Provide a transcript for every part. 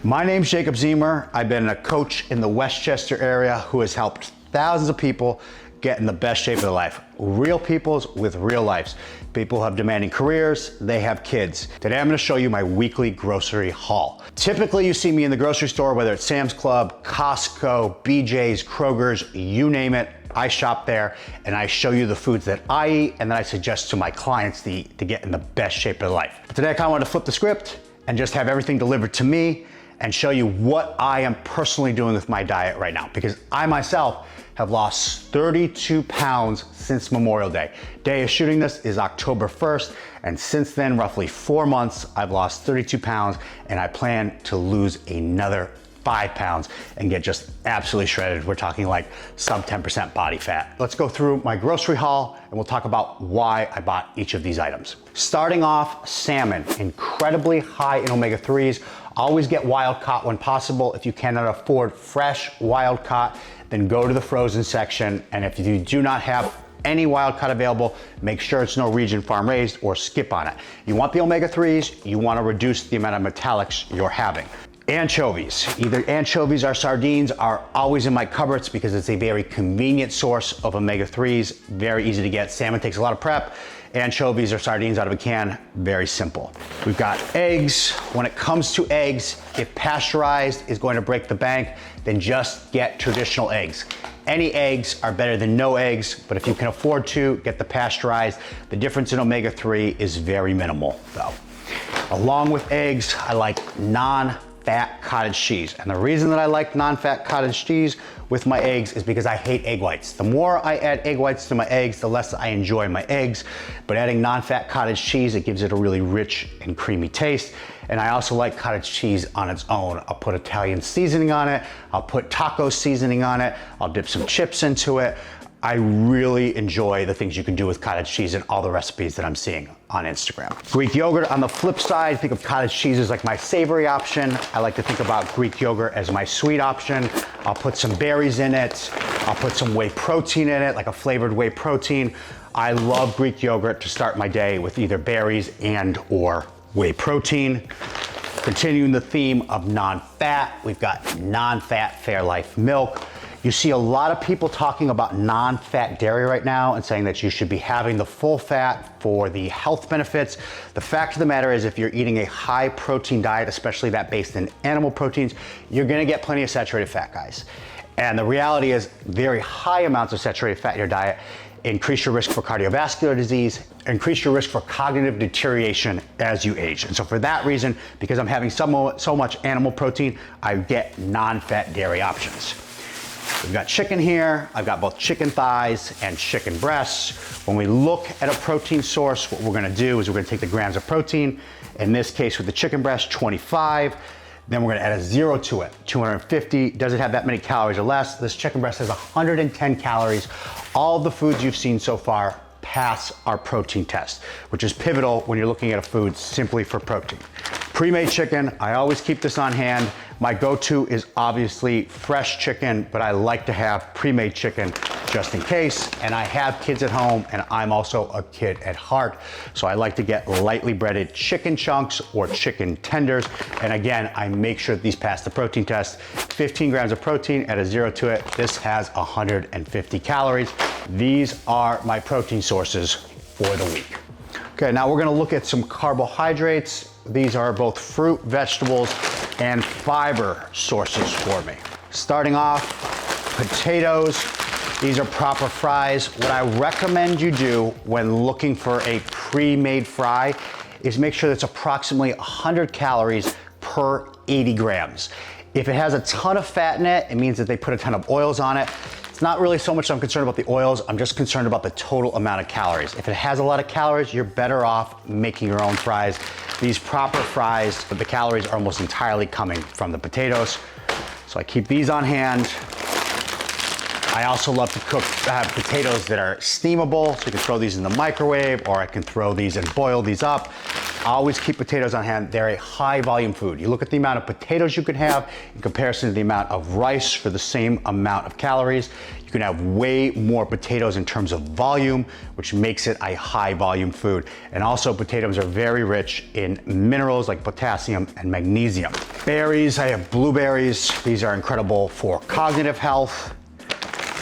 My name's Jacob Zemer. I've been a coach in the Westchester area who has helped thousands of people get in the best shape of their life. Real peoples with real lives. People have demanding careers, they have kids. Today I'm gonna show you my weekly grocery haul. Typically you see me in the grocery store, whether it's Sam's Club, Costco, BJ's, Kroger's, you name it, I shop there and I show you the foods that I eat and that I suggest to my clients to eat to get in the best shape of their life. But today I kinda wanted to flip the script and just have everything delivered to me and show you what I am personally doing with my diet right now, because I myself have lost 32 pounds since Memorial Day. Day of shooting this is October 1st, and since then, roughly 4 months, I've lost 32 pounds, and I plan to lose another 5 pounds and get just absolutely shredded. We're talking like sub 10% body fat. Let's go through my grocery haul and we'll talk about why I bought each of these items. Starting off, salmon, incredibly high in omega-3s. Always get wild caught when possible. If you cannot afford fresh wild caught, then go to the frozen section. And if you do not have any wild caught available, make sure it's Norwegian farm raised or skip on it. You want the omega-3s, you want to reduce the amount of metallics you're having. Anchovies, either anchovies or sardines, are always in my cupboards because it's a very convenient source of omega-3s, very easy to get. Salmon takes a lot of prep. Anchovies or sardines out of a can, very simple. We've got eggs. When it comes to eggs, if pasteurized is going to break the bank, then just get traditional eggs. Any eggs are better than no eggs, but if you can afford to, get the pasteurized. The difference in omega-3 is very minimal though. Along with eggs, I like non-fat cottage cheese. And the reason that I like non-fat cottage cheese with my eggs is because I hate egg whites. The more I add egg whites to my eggs, the less I enjoy my eggs. But adding non-fat cottage cheese, it gives it a really rich and creamy taste. And I also like cottage cheese on its own. I'll put Italian seasoning on it. I'll put taco seasoning on it. I'll dip some chips into it. I really enjoy the things you can do with cottage cheese in all the recipes that I'm seeing on Instagram. Greek yogurt, on the flip side, think of cottage cheese as like my savory option. I like to think about Greek yogurt as my sweet option. I'll put some berries in it. I'll put some whey protein in it, like a flavored whey protein. I love Greek yogurt to start my day with either berries and or whey protein. Continuing the theme of non-fat, we've got non-fat Fairlife milk. You see a lot of people talking about non-fat dairy right now and saying that you should be having the full fat for the health benefits. The fact of the matter is, if you're eating a high protein diet, especially that based in animal proteins, you're gonna get plenty of saturated fat, guys. And the reality is, very high amounts of saturated fat in your diet increase your risk for cardiovascular disease, increase your risk for cognitive deterioration as you age. And so for that reason, because I'm having so much animal protein, I get non-fat dairy options. We've got chicken here. I've got both chicken thighs and chicken breasts. When we look at a protein source, what we're gonna do is we're gonna take the grams of protein, in this case with the chicken breast, 25, then we're gonna add a 0 to it, 250. Does it have that many calories or less? This chicken breast has 110 calories. All the foods you've seen so far pass our protein test, which is pivotal when you're looking at a food simply for protein. Pre-made chicken, I always keep this on hand. My go-to is obviously fresh chicken, but I like to have pre-made chicken just in case. And I have kids at home, and I'm also a kid at heart. So I like to get lightly breaded chicken chunks or chicken tenders. And again, I make sure that these pass the protein test. 15 grams of protein, add a 0 to it. This has 150 calories. These are my protein sources for the week. Okay, now we're gonna look at some carbohydrates. These are both fruit, vegetables, and fiber sources for me. Starting off, potatoes. These are proper fries. What I recommend you do when looking for a pre-made fry is make sure that it's approximately 100 calories per 80 grams. If it has a ton of fat in it, it means that they put a ton of oils on it. It's not really so much I'm concerned about the oils, I'm just concerned about the total amount of calories. If it has a lot of calories, you're better off making your own fries. These proper fries, but the calories are almost entirely coming from the potatoes. So I keep these on hand. I also love to cook potatoes that are steamable, so you can throw these in the microwave, or I can throw these and boil these up. always keep potatoes on hand. They're a high volume food. You look at the amount of potatoes you can have in comparison to the amount of rice for the same amount of calories. You can have way more potatoes in terms of volume, which makes it a high volume food. And also potatoes are very rich in minerals like potassium and magnesium. Berries, I have blueberries. These are incredible for cognitive health.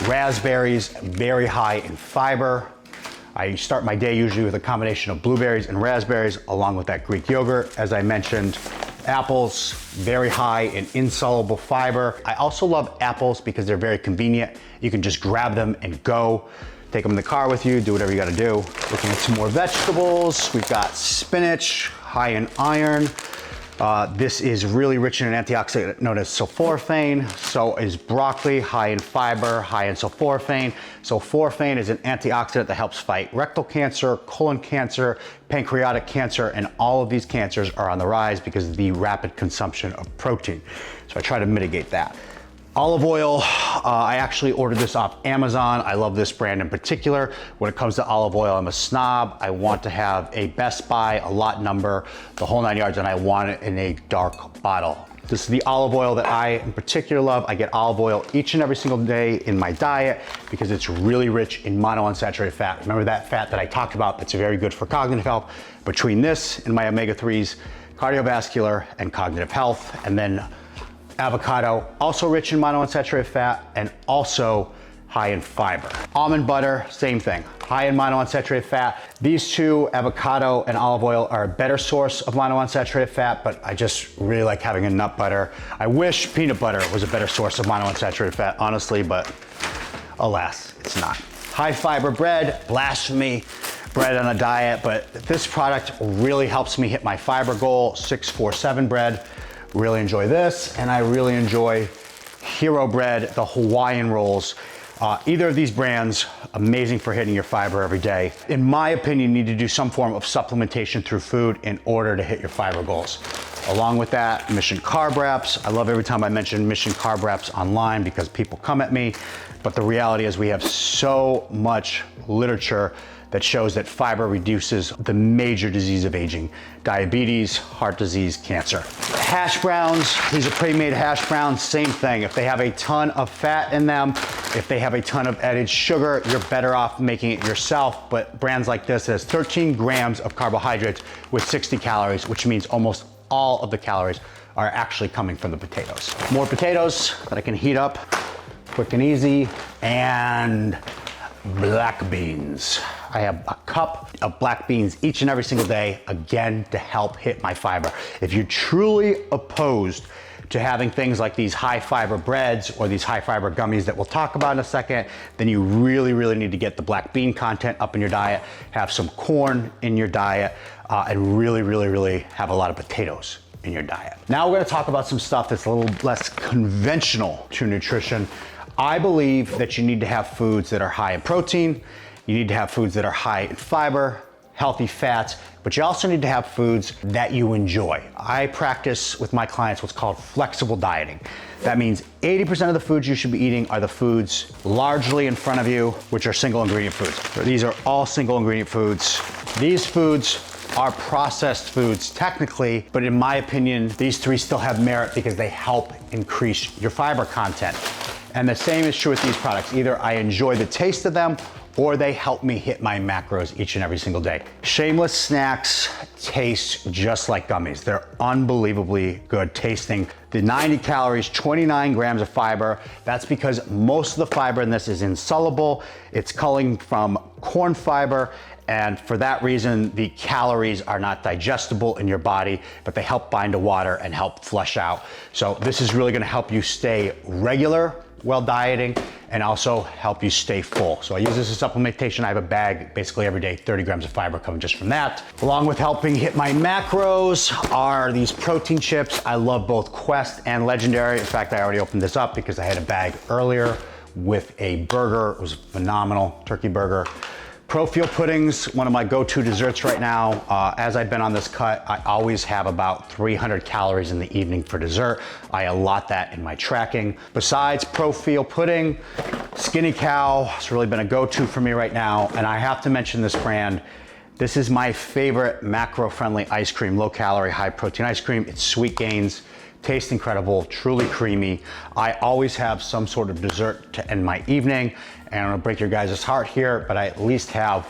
Raspberries, very high in fiber. I start my day usually with a combination of blueberries and raspberries along with that Greek yogurt, as I mentioned. Apples, very high in insoluble fiber. I also love apples because they're very convenient. You can just grab them and go. Take them in the car with you, do whatever you gotta do. Looking at some more vegetables, we've got spinach, high in iron. This is really rich in an antioxidant known as sulforaphane. So is broccoli, high in fiber, high in sulforaphane. Sulforaphane is an antioxidant that helps fight rectal cancer, colon cancer, pancreatic cancer, and all of these cancers are on the rise because of the rapid consumption of protein. So I try to mitigate that. Olive oil, I actually ordered this off Amazon. I love this brand in particular. When it comes to olive oil, I'm a snob. I want to have a Best Buy, a lot number, the whole 9 yards, and I want it in a dark bottle. This is the olive oil that I in particular love. I get olive oil each and every single day in my diet because it's really rich in monounsaturated fat. Remember that fat that I talked about that's very good for cognitive health? Between this and my omega-3s, cardiovascular and cognitive health, and then avocado, also rich in monounsaturated fat and also high in fiber. Almond butter, same thing, high in monounsaturated fat. These two, avocado and olive oil, are a better source of monounsaturated fat, but I just really like having a nut butter. I wish peanut butter was a better source of monounsaturated fat, honestly, but alas, it's not. High fiber bread, blasphemy, bread on a diet, but this product really helps me hit my fiber goal, 647 bread. Really enjoy this, and I really enjoy Hero Bread, the Hawaiian rolls. Either of these brands, amazing for hitting your fiber every day. In my opinion, you need to do some form of supplementation through food in order to hit your fiber goals. Along with that, Mission Carb Wraps. I love every time I mention Mission Carb Wraps online because people come at me, but the reality is we have so much literature that shows that fiber reduces the major disease of aging: diabetes, heart disease, cancer. Hash browns, these are pre-made hash browns, same thing. If they have a ton of fat in them, if they have a ton of added sugar, you're better off making it yourself. But brands like this has 13 grams of carbohydrates with 60 calories, which means almost all of the calories are actually coming from the potatoes. More potatoes that I can heat up quick and easy, and black beans. I have a cup of black beans each and every single day, again, to help hit my fiber. If you're truly opposed to having things like these high fiber breads or these high fiber gummies that we'll talk about in a second, then you really, really need to get the black bean content up in your diet, have some corn in your diet, and really, really, really have a lot of potatoes in your diet. Now we're gonna talk about some stuff that's a little less conventional to nutrition. I believe that you need to have foods that are high in protein, you need to have foods that are high in fiber, healthy fats, but you also need to have foods that you enjoy. I practice with my clients what's called flexible dieting. That means 80% of the foods you should be eating are the foods largely in front of you, which are single ingredient foods. These are all single ingredient foods. These foods are processed foods technically, but in my opinion, these three still have merit because they help increase your fiber content. And the same is true with these products. Either I enjoy the taste of them or they help me hit my macros each and every single day. Shameless snacks taste just like gummies. They're unbelievably good tasting. The 90 calories, 29 grams of fiber. That's because most of the fiber in this is insoluble. It's coming from corn fiber, and for that reason, the calories are not digestible in your body, but they help bind to water and help flush out. So this is really gonna help you stay regular while dieting and also help you stay full. So I use this as supplementation. I have a bag basically every day, 30 grams of fiber coming just from that. Along with helping hit my macros are these protein chips. I love both Quest and Legendary. In fact, I already opened this up because I had a bag earlier with a burger. It was phenomenal, turkey burger. Pro-Fuel puddings, one of my go-to desserts right now. As I've been on this cut, I always have about 300 calories in the evening for dessert. I allot that in my tracking. Besides Pro-Fuel pudding, Skinny Cow has really been a go-to for me right now. And I have to mention this brand. This is my favorite macro-friendly ice cream, low-calorie, high-protein ice cream. It's Sweet Gains, tastes incredible, truly creamy. I always have some sort of dessert to end my evening, and I'm gonna break your guys' heart here, but I at least have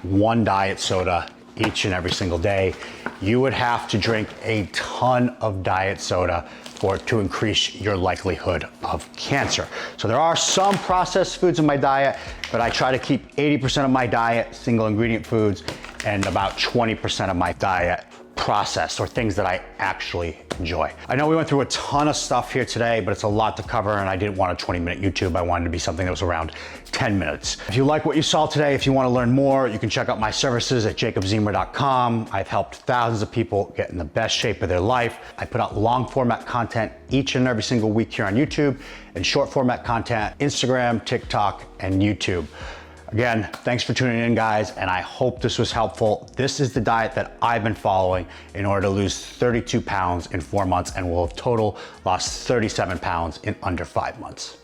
one diet soda each and every single day. You would have to drink a ton of diet soda for it to increase your likelihood of cancer. So there are some processed foods in my diet, but I try to keep 80% of my diet single ingredient foods and about 20% of my diet processed, or things that I actually enjoy. I know we went through a ton of stuff here today, but it's a lot to cover, and I didn't want a 20-minute YouTube. I wanted to be something that was around 10 minutes. If you like what you saw today, if you want to learn more, you can check out my services at jacobzimmer.com. I've helped thousands of people get in the best shape of their life. I put out long format content each and every single week here on YouTube, and short format content, Instagram, TikTok, and YouTube. Again, thanks for tuning in, guys, and I hope this was helpful. This is the diet that I've been following in order to lose 32 pounds in 4 months, and will have total lost 37 pounds in under 5 months.